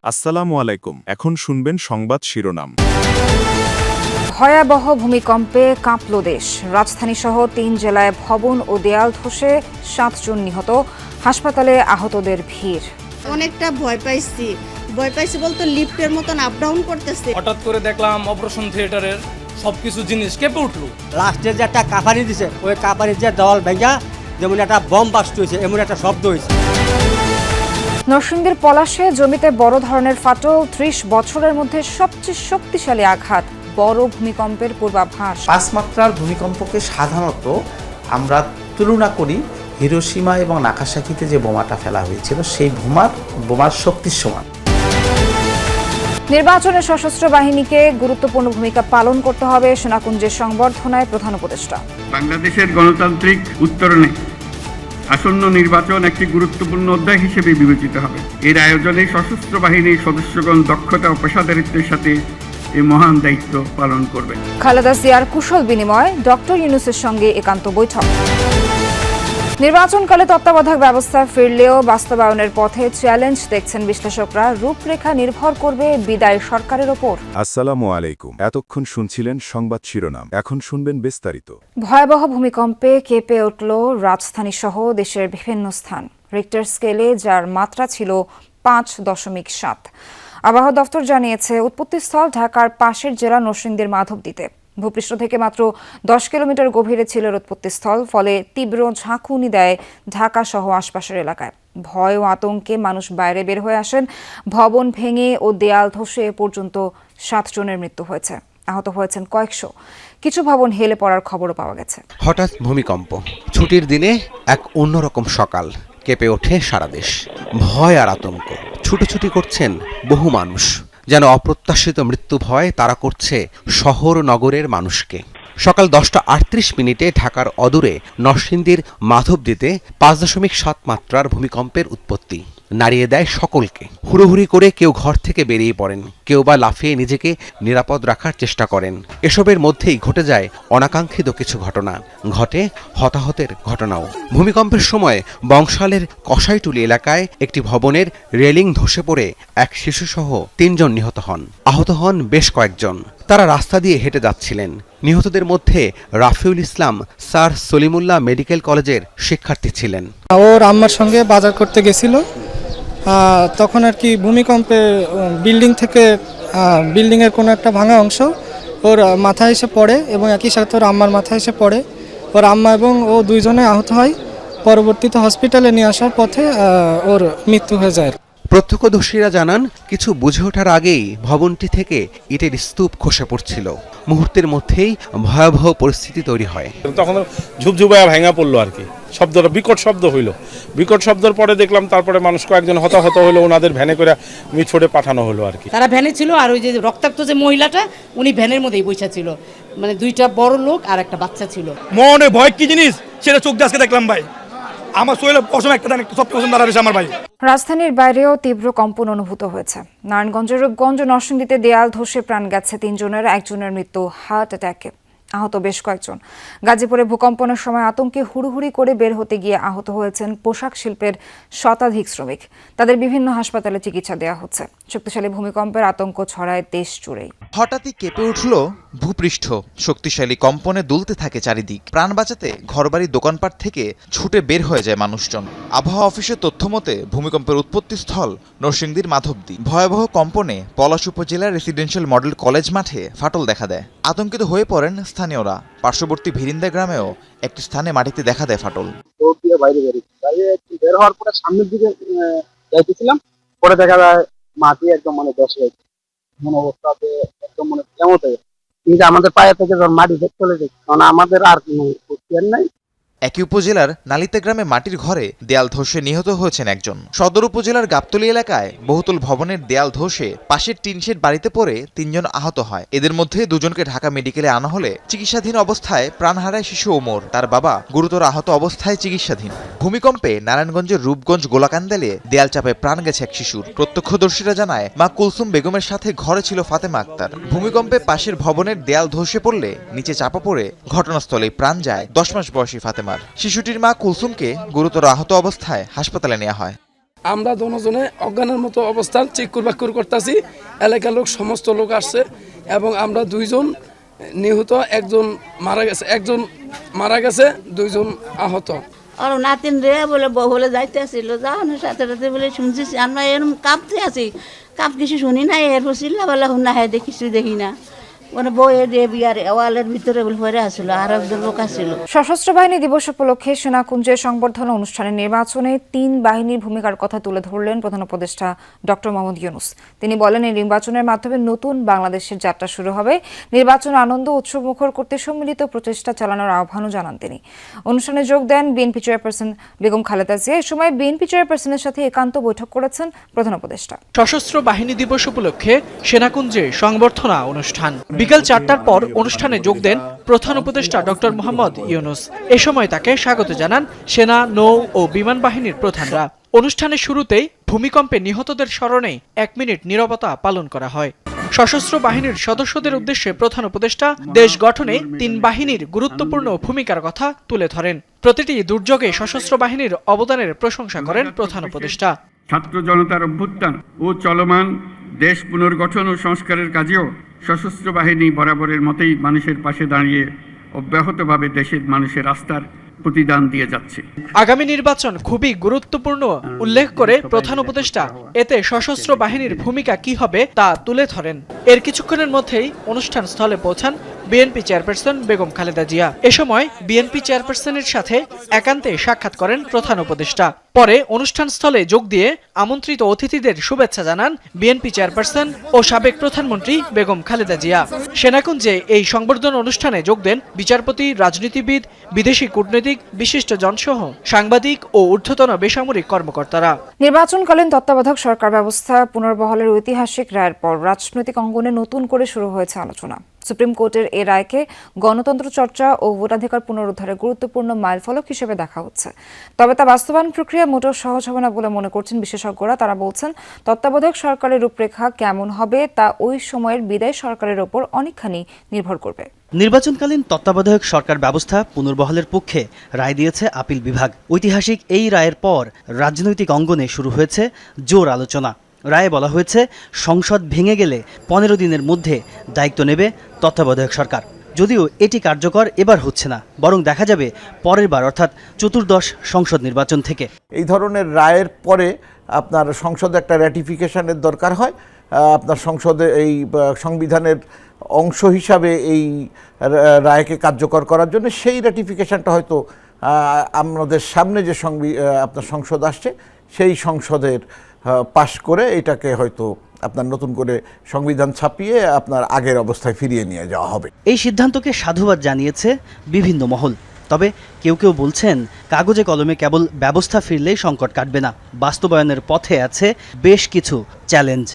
আসসালামু আলাইকুম। এখন শুনবেন সংবাদ শিরোনাম। ভয়াবহ ভূমিকম্পে কাঁপল দেশ। রাজধানীসহ ৩ জেলায় ভবন ও দেয়াল ধসে ৭ জন নিহত, হাসপাতালে আহতদের ভিড়। অনেকটা ভয় পাইছি বলতে লিফটের মতন আপ ডাউন করতেছে। হঠাৎ করে দেখলাম অপারেশন থিয়েটারের সবকিছু জিনিস কেঁপে উঠলো। লাস্টে যে একটা কাফারি দিছে, ওই কাফারির যে দেওয়াল ভেঙা যেমন একটা বম বাস্ট হয়েছে এমন একটা শব্দ হয়েছে। নরসিংদীর পলাশে জমিতে বড় ধরনের ফাটল, ৩০ বছরের মধ্যে সবচেয়ে শক্তিশালী আঘাত, বড় ভূমিকম্পের পূর্বাভাস। ৫ মাত্রার ভূমিকম্পকে সাধারণত আমরা তুলনা করি হিরোশিমা এবং নাগাসাকিতে যে বোমাটা ফেলা হয়েছিল সেই বোমার শক্তির সমান। নির্বাচনে সশস্ত্র বাহিনীকে গুরুত্বপূর্ণ ভূমিকা পালন করতে হবে, সেনাকুঞ্জের সংবর্ধনায় প্রধান উপদেষ্টা। বাংলাদেশের গণতান্ত্রিক উত্তরণে আসন্ন নির্বাচন একটি গুরুত্বপূর্ণ অধ্যায় হিসেবে বিবেচিত হবে। এর আয়োজনে সশস্ত্র বাহিনীর সদস্যগণ দক্ষতা ও পেশাদারিত্বের সাথে এই মহান দায়িত্ব পালন করবেন। খালেদা জিয়ার কুশল বিনিময়, ডক্টর ইউনূসের সঙ্গে একান্ত বৈঠক। নির্বাচনকালে তত্ত্বাবধায়ক ব্যবস্থা ফিরলেও বাস্তবায়নের পথে চ্যালেঞ্জ দেখছেন বিশ্লেষকরা। রূপরেখা নির্ভর করবে বিদায়ী সরকারের ওপর। আসসালামু আলাইকুম। এতক্ষণ শুনছিলেন সংবাদ শিরোনাম, এখন শুনবেন বিস্তারিত। ভয়াবহ ভূমিকম্পে কেঁপে উঠল রাজধানী সহ দেশের বিভিন্ন স্থান। রিক্টার স্কেলে যার মাত্রা ছিল ৫.৭। আবহাওয়া দফতর জানিয়েছে উৎপত্তিস্থল ঢাকার পাশের জেলা নরসিংদীর মাধবদীতে। ভূপৃষ্ঠ থেকে মাত্র ১০ কিলোমিটার গভীরে ছিল উৎপত্তিস্থল, ফলে তীব্র ঝাঁকুনি দেয় ঢাকা সহ আশপাশের এলাকায়। ভয় ও আতঙ্কে মানুষ বাইরে বের হয়ে আসেন। ভবন ভেঙে ও দেয়াল ধসে এ পর্যন্ত ৭ জনের মৃত্যু হয়েছে, আহত হয়েছেন কয়েকশো। কিছু ভবন হেলে পড়ার খবরও পাওয়া গেছে। হঠাৎ ভূমিকম্প, ছুটির দিনে এক অন্যরকম সকাল, কেঁপে ওঠে সারা দেশ। ভয় আর আতঙ্ক, ছুটোছুটি করছেন বহু মানুষ। যেন অপ্রত্যাশিত মৃত্যু ভয় তারা করছে শহর নগরের মানুষকে। সকাল 10:38 ঢাকার অদূরে নরসিংদীর মাধবদীতে ৫.৭ মাত্রার ভূমিকম্পের উৎপত্তি নাড়িয়ে দেয় সকলকে। হুড়োহুড়ি করে কেউ ঘর থেকে বেরিয়ে পড়েন, কেউ বা লাফিয়ে নিজেকে নিরাপদ রাখার চেষ্টা করেন। এসবের মধ্যেই ঘটে যায় অনাকাঙ্ক্ষিত কিছু ঘটনা, ঘটে হতাহতের ঘটনাও। ভূমিকম্পের সময় বংশালের কসাইটুলি এলাকায় একটি ভবনের রেলিং ধসে পড়ে এক শিশুসহ ৩ জন নিহত হন। আহত হন বেশ কয়েকজন। তারা রাস্তা দিয়ে হেঁটে যাচ্ছিলেন। নিহতদের মধ্যে রাফিউল ইসলাম স্যার সলিমুল্লাহ মেডিকেল কলেজের শিক্ষার্থী ছিলেন। ওর আম্মার সঙ্গে বাজার করতে গেছিল, তখন আর কি ভূমিকম্পে বিল্ডিংয়ের কোনো একটা ভাঙা অংশ ওর মাথায় এসে পড়ে এবং একই সাথে ওর আম্মার মাথায় এসে পড়ে। ওর আম্মা এবং ও দুইজনে আহত হয়। পরবর্তীতে হসপিটালে নিয়ে আসার পথে ওর মৃত্যু হয়ে যায়। প্রত্যক্ষদর্শীরা জানান, কিছু বুঝে ওঠার আগেই ভবনটি থেকে ইটের স্তূপ খসে পড়ছিল। মুহূর্তের মধ্যেই ভয়াবহ পরিস্থিতি তৈরি হয়। তখন ঝুপঝুপায়া ভাঙা পড়লো আর কি, শব্দটা বিকট শব্দ হইল। বিকট শব্দের পরে দেখলাম তারপরে মানুষ কয়েকজন হতাহত হলো, ওনাদের ভ্যানে করে মিটফোর্ডে পাঠানো হলো আর কি। তারা ভ্যানে ছিল, আর ওই যে রক্তাক্ত যে মহিলাটা উনি ভ্যানের মধ্যেই বসে ছিল, মানে 2টা বড় লোক আর একটা বাচ্চা ছিল। মনে ভয় কি জিনিস সেটা চোখ দিয়ে আজকে দেখলাম ভাই। আমার শরীরে পশম একটা সব পশম দাঁড়া রয়েছে আমার ভাই। রাজধানীর বাইরেও তীব্র কম্পন অনুভূত হয়েছে। নারায়ণগঞ্জের রূপগঞ্জ নরসিংদীতে দেয়াল ধসে প্রাণ গেছে ৩ জনের, একজনের মৃত্যু হার্ট অ্যাটাকে, আহত বেশ কয়েকজন। গাজীপুরে ভূকম্পনের সময় আতঙ্কে হুড়ুহুড়ি করে বের হতে গিয়ে আহত হয়েছেন পোশাক শিল্পের শতাধিক শ্রমিক। তাদের বিভিন্ন হাসপাতালে চিকিৎসা দেওয়া হচ্ছে। শক্তিশালী ভূমিকম্পের আতঙ্ক ছড়ায় দেশ জুড়েই। হঠাৎই কেঁপে উঠল ভূপৃষ্ঠ, শক্তিশালী কম্পনে দুলতে থাকে চারিদিক। প্রাণ বাঁচাতে ঘরবাড়ি দোকানপাট থেকে ছুটে বের হয়ে যায় মানুষজন। আবহাওয়া অফিসের তথ্য মতে ভূমিকম্পের উৎপত্তিস্থল নরসিংদীর মাধবদী। ভয়াবহ কম্পনে পলাশ উপজেলার রেসিডেন্সিয়াল মডেল কলেজ মাঠে ফাটল দেখা দেয়। আতঙ্কিত হয়ে পড়েন স্থানীয়রা। পার্শ্ববর্তী ভিরিন্দা গ্রামেও একটি স্থানে মাটিতে দেখা দেয় ফাটল। বাইরে বের হওয়ার পরে সামনের দিকে যাইতেছিলাম, পরে দেখা যায় মাটি একদম ধসে গেছে। মনে অবস্থাতে একদম কেমন হয়ে গেছে, কিন্তু আমাদের পায়ে থেকে যখন মাটি চলে যায়, কারণ আমাদের আর কোনো হুঁশিয়ার নাই। একই উপজেলার নালিতে গ্রামে মাটির ঘরে দেয়াল ধসে নিহত হয়েছেন একজন। সদর উপজেলার গাবতলী এলাকায় বহুতল ভবনের দেয়াল ধসে পাশের টিনশেড বাড়িতে পড়ে ৩ জন আহত হয়। এদের মধ্যে 2 জনকে ঢাকা মেডিকেলে আনা হলে চিকিৎসাধীন অবস্থায় প্রাণ হারায় শিশু ওমর। তার বাবা গুরুতর আহত অবস্থায় চিকিৎসাধীন। ভূমিকম্পে নারায়ণগঞ্জের রূপগঞ্জ গোলাকান্দালে দেয়াল চাপে প্রাণ গেছে এক শিশুর। প্রত্যক্ষদর্শীরা জানায়, মা কুলসুম বেগমের সাথে ঘরে ছিল ফাতেমা আক্তার। ভূমিকম্পে পাশের ভবনের দেয়াল ধসে পড়লে নিচে চাপা পড়ে ঘটনাস্থলেই প্রাণ যায় 10 মাস বয়সী ফাতেমা। শিশুটির মা কুলসুমকে গুরুতর আহত অবস্থায় হাসপাতালে নেওয়া হয়। আমরা দুজনে অজ্ঞানের মতো অবস্থান চিকুর বাকুর করতেছি, এলাকার লোক সমস্ত লোক আসছে এবং আমরা 2 জন নিহত, একজন মারা গেছে 2 জন আহত। আর নাতিন রে বলে বলে যাইতে আসছিল, যাওয়ানোর সাথে সাথে বলে শুনছি আমরা এরকম কাঁপতে আছি, কিছু শুনি না, এরপর চিল্লাবেলা শুনা হয় কিছু দেখি না, মানে বইয়ে দিয়ে বিয়ার ওয়ালের ভিতরে পড়ে আসছিল, আর একজন লোক আসছিল। সশস্ত্র বাহিনী দিবস উপলক্ষে সেনাকুঞ্জের সংবর্ধনা অনুষ্ঠানে নির্বাচনে 3 বাহিনীর ভূমিকার কথা তুলে ধরলেন প্রধান উপদেষ্টা ডক্টর মোহাম্মদ ইউনূস। তিনি বলেন, এই নির্বাচনের মাধ্যমে নতুন বাংলাদেশের যাত্রা শুরু হবে। নির্বাচন আনন্দ উৎসবমুখর করতে সম্মিলিত প্রচেষ্টা চালানোর আহ্বানও জানান তিনি। অনুষ্ঠানে যোগ দেন বিএনপি চেয়ারপারসন বেগম খালেদা জিয়া। এ সময় বিএনপি চেয়ারপারসনের সাথে একান্ত বৈঠক করেছেন প্রধান উপদেষ্টা। সশস্ত্র বাহিনী দিবস উপলক্ষে সেনাকুঞ্জে সংবর্ধনা অনুষ্ঠান। বিকাল 4টার পর অনুষ্ঠানে যোগ দেন প্রধান উপদেষ্টা ডক্টর মোহাম্মদ ইউনূস। এ সময় তাকে স্বাগত জানান সেনা, নৌ ও বিমান বাহিনীর প্রধানরা। অনুষ্ঠানের শুরুতেই ভূমিকম্পে নিহতদের স্মরণে 1 মিনিট নীরবতা পালন করা হয়। সশস্ত্র বাহিনীর সদস্যদের উদ্দেশ্যে প্রধান উপদেষ্টা দেশ গঠনে 3 বাহিনীর গুরুত্বপূর্ণ ভূমিকার কথা তুলে ধরেন। প্রতিটি দুর্যোগে সশস্ত্র বাহিনীর অবদানের প্রশংসা করেন প্রধান উপদেষ্টা। ছাত্র জনতার অভ্যুত্থান ও চলমান দেশ পুনর্গঠন ও সংস্কারের কাজেও সশস্ত্র বাহিনী বরাবরের মতোই মানুষের পাশে দাঁড়িয়ে অব্যাহতভাবে দেশের মানুষের আস্থার প্রতিদান দিয়ে যাচ্ছে। আগামী নির্বাচন খুবই গুরুত্বপূর্ণ উল্লেখ করে প্রধান উপদেষ্টা এতে সশস্ত্র বাহিনীর ভূমিকা কি হবে তা তুলে ধরেন। এর কিছুক্ষণের মধ্যেই অনুষ্ঠান স্থলে পৌঁছান বিএনপি চেয়ারপারসন বেগম খালেদা জিয়া। এ সময় বিএনপি চেয়ারপারসনের সাথে একান্তে সাক্ষাৎ করেন প্রধান উপদেষ্টা। পরে অনুষ্ঠান স্থলে যোগ দিয়ে আমন্ত্রিত অতিথিদের শুভেচ্ছা জানান বিএনপি চেয়ারপারসন ও সাবেক প্রধানমন্ত্রী বেগম খালেদা জিয়া। সেনাকুঞ্জে এই সংবর্ধনা অনুষ্ঠানে যোগ দেন বিচারপতি, রাজনীতিবিদ, বিদেশি কূটনীতিক, বিশিষ্ট জনসহ সাংবাদিক ও ঊর্ধ্বতন বেসামরিক কর্মকর্তারা। নির্বাচনকালীন তত্ত্বাবধায়ক সরকার ব্যবস্থা পুনর্বহালের ঐতিহাসিক রায়ের পর রাজনৈতিক অঙ্গনে নতুন করে শুরু হয়েছে আলোচনা। সুপ্রিম কোর্টের এই রায়কে গণতন্ত্র চর্চা ও ভোটাধিকার পুনরুদ্ধারের গুরুত্বপূর্ণ মাইলফলক হিসেবে দেখা হচ্ছে। তবে তা বাস্তবায়ন প্রক্রিয়া মোটেও সহজ হবে না বলে মনে করছেন বিশেষজ্ঞরা। তারা বলছেন, তত্ত্বাবধায়ক সরকারের রূপরেখা কেমন হবে তা ওই সময়ের বিদায়ী সরকারের ওপর অনেকখানি নির্ভর করবে। নির্বাচনকালীন তত্ত্বাবধায়ক সরকার ব্যবস্থা পুনর্বহালের পক্ষে রায় দিয়েছে আপিল বিভাগ। ঐতিহাসিক এই রায়ের পর রাজনৈতিক অঙ্গনে শুরু হয়েছে জোর আলোচনা। রায়ে বলা হয়েছে, সংসদ ভেঙে গেলে 15 দিনের মধ্যে দায়িত্ব নেবে তত্ত্বাবধায়ক সরকার। যদিও এটি কার্যকর এবার হচ্ছে না, বরং দেখা যাবে পরের বার, অর্থাৎ 14th সংসদ নির্বাচন থেকে। এই ধরনের রায়ের পরে আপনার সংসদে একটা র্যাটিফিকেশনের দরকার হয়। আপনার সংসদে এই সংবিধানের অংশ হিসাবে এই রায়কে কার্যকর করার জন্য সেই র্যাটিফিকেশনটা হয়তো আমাদের সামনে যে আপনার সংসদ আসছে সেই সংসদের পাশ করে এটাকে হয়তো আপনার নতুন করে সংবিধান ছাপিয়ে আপনার আগের অবস্থায় ফিরিয়ে নিয়ে যাওয়া হবে। এই সিদ্ধান্তকে সাধুবাদ জানিয়েছে বিভিন্ন মহল। তবে কেউ কেউ বলছেন, কাগজে কলমে কেবল ব্যবস্থা ফিরলেই সংকট কাটবে না, বাস্তবায়নের পথে আছে বেশ কিছু চ্যালেঞ্জ।